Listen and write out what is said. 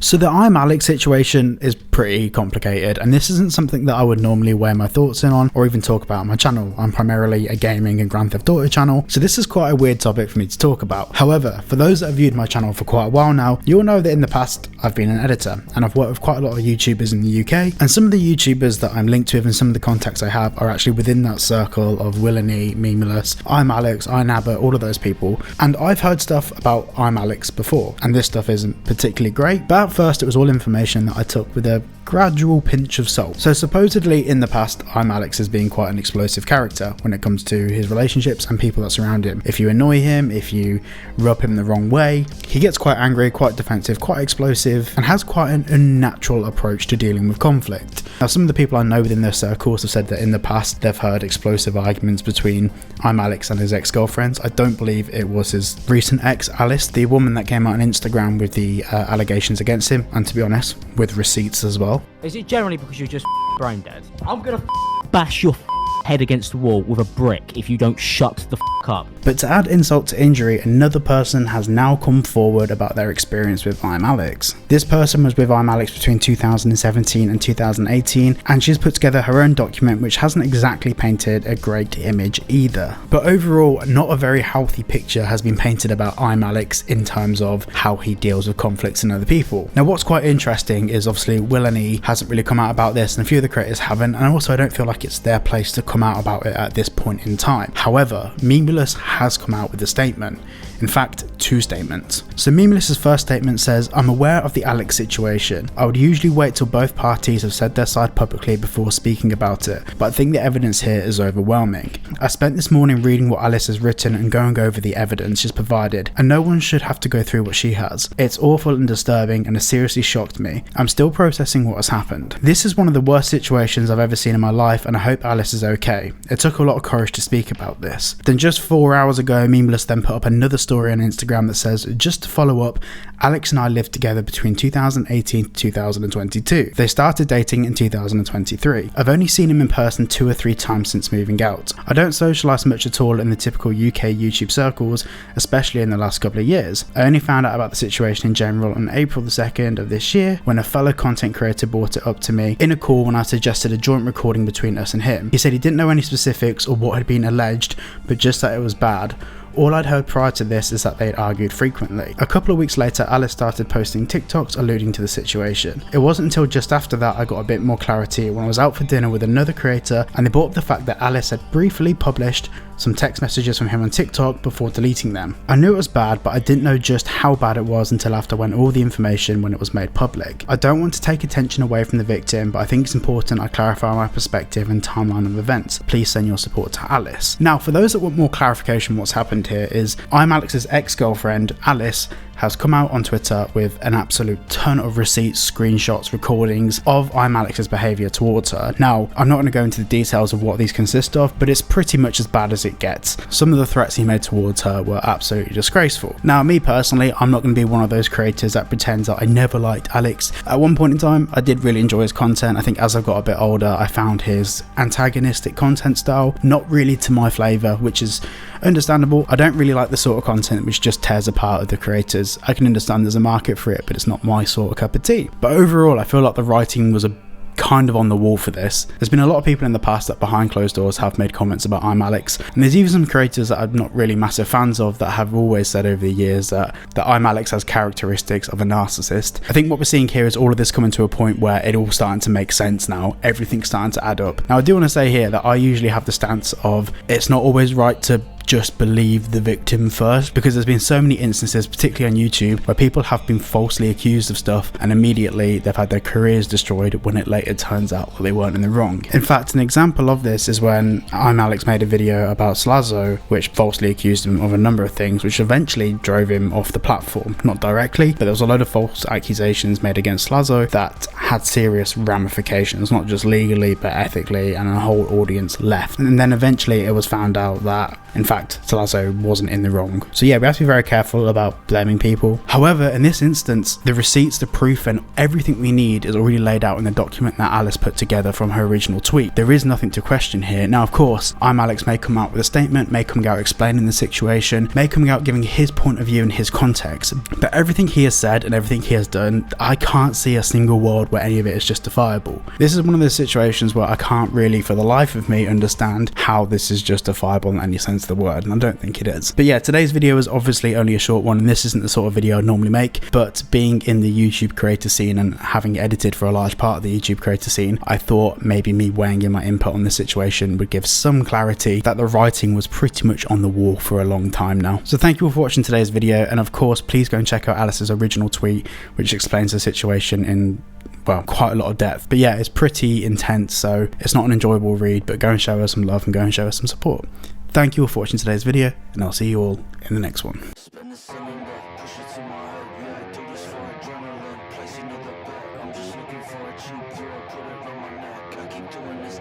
So the ImAllexx situation is pretty complicated, and this isn't something that I would normally weigh my thoughts in on or even talk about on my channel. I'm primarily a gaming and Grand Theft Auto channel, so this is quite a weird topic for me to talk about. However, for those that have viewed my channel for quite a while now, you'll know that in the past I've been an editor, and I've worked with quite a lot of YouTubers in the UK, and some of the YouTubers that I'm linked with and some of the contacts I have are actually within that circle of memeulous, ImAllexx, iNabber, all of those people. And I've heard stuff about ImAllexx before, and this stuff isn't particularly great, but at first it was all information that I took with a gradual pinch of salt. So supposedly in the past, ImAllexx has been quite an explosive character when it comes to his relationships and people that surround him. If you annoy him, if you rub him the wrong way, he gets quite angry, quite defensive, quite explosive, and has quite an unnatural approach to dealing with conflict. Now, some of the people I know within this circle have said that in the past they've heard explosive arguments between ImAllexx and his ex-girlfriends. I don't believe it was his recent ex, Alice, the woman that came out on Instagram with the allegations against him, and to be honest, with receipts as well. Is it generally because you're just brain dead? I'm gonna bash your head against the wall with a brick if you don't shut the up. But to add insult to injury, another person has now come forward about their experience with ImAllexx. This person was with ImAllexx between 2017 and 2018, and she's put together her own document which hasn't exactly painted a great image either. But overall, not a very healthy picture has been painted about ImAllexx in terms of how he deals with conflicts in other people. Now, what's quite interesting is obviously Will and E hasn't really come out about this, and a few of the creators haven't, and also I don't feel like it's their place to come out about it at this point in time. However, memeulous has come out with a statement. In fact, two statements. So memeulous' first statement says, "I'm aware of the Alex situation. I would usually wait till both parties have said their side publicly before speaking about it, but I think the evidence here is overwhelming. I spent this morning reading what Alice has written and going over the evidence she's provided, and no one should have to go through what she has. It's awful and disturbing and has seriously shocked me. I'm still processing what has happened. This is one of the worst situations I've ever seen in my life, and I hope Alice is okay. It took a lot of courage to speak about this." Then just 4 hours ago, memeulous then put up another story on Instagram that says, "Just to follow up, Alex and I lived together between 2018 to 2022. They started dating in 2023. I've only seen him in person 2 or 3 times since moving out. I don't socialise much at all in the typical UK YouTube circles, especially in the last couple of years. I only found out about the situation in general on April the 2nd of this year when a fellow content creator brought it up to me in a call when I suggested a joint recording between us and him. He said he didn't know any specifics or what had been alleged, but just that it was bad. All I'd heard prior to this is that they'd argued frequently. A couple of weeks later, Alice started posting TikToks alluding to the situation. It wasn't until just after that I got a bit more clarity when I was out for dinner with another creator and they brought up the fact that Alice had briefly published some text messages from him on TikTok before deleting them. I knew it was bad, but I didn't know just how bad it was until after I went all the information when it was made public. I don't want to take attention away from the victim, but I think it's important I clarify my perspective and timeline of events. Please send your support to Alice." Now, for those that want more clarification, what's happened here is ImAllexx's ex-girlfriend, Alice, has come out on Twitter with an absolute ton of receipts, screenshots, recordings of ImAllexx's behaviour towards her. Now, I'm not going to go into the details of what these consist of, but it's pretty much as bad as it gets. Some of the threats he made towards her were absolutely disgraceful. Now, me personally, I'm not going to be one of those creators that pretends that I never liked Alex. At one point in time, I did really enjoy his content. I think as I've got a bit older, I found his antagonistic content style not really to my flavour, which is understandable. I don't really like the sort of content which just tears apart other creators. I can understand there's a market for it, but it's not my sort of cup of tea. But overall, I feel like the writing was a kind of on the wall for this. There's been a lot of people in the past that behind closed doors have made comments about ImAllexx, and there's even some creators that I'm not really massive fans of that have always said over the years that ImAllexx has characteristics of a narcissist. I think what we're seeing here is all of this coming to a point where it all starting to make sense now. Everything's starting to add up. Now, I do want to say here that I usually have the stance of it's not always right to just believe the victim first, because there's been so many instances, particularly on YouTube, where people have been falsely accused of stuff and immediately they've had their careers destroyed when it later turns out that they weren't in the wrong. In fact, an example of this is when ImAllexx made a video about Slazo, which falsely accused him of a number of things, which eventually drove him off the platform. Not directly, but there was a load of false accusations made against Slazo that had serious ramifications, not just legally but ethically, and a whole audience left. And then eventually it was found out that in fact fact Salazzo wasn't in the wrong. So yeah, we have to be very careful about blaming people. However, in this instance, the receipts, the proof, and everything we need is already laid out in the document that Alice put together from her original tweet. There is nothing to question here. Now, of course, ImAllexx may come out with a statement, may come out explaining the situation, may come out giving his point of view and his context, but everything he has said and everything he has done, I can't see a single world where any of it is justifiable. This is one of those situations where I can't really, for the life of me, understand how this is justifiable in any sense of the word, and I don't think it is. But yeah, today's video is obviously only a short one, and this isn't the sort of video I normally make, but being in the YouTube creator scene and having edited for a large part of the YouTube creator scene, I thought maybe me weighing in my input on this situation would give some clarity that the writing was pretty much on the wall for a long time now. So thank you all for watching today's video, and of course please go and check out Alice's original tweet, which explains the situation in, well, quite a lot of depth. But yeah, it's pretty intense, so it's not an enjoyable read, but go and show her some love and go and show her some support. Thank you all for watching today's video, and I'll see you all in the next one. I'm just looking for a cheap thrill, put it on my neck. I keep doing this.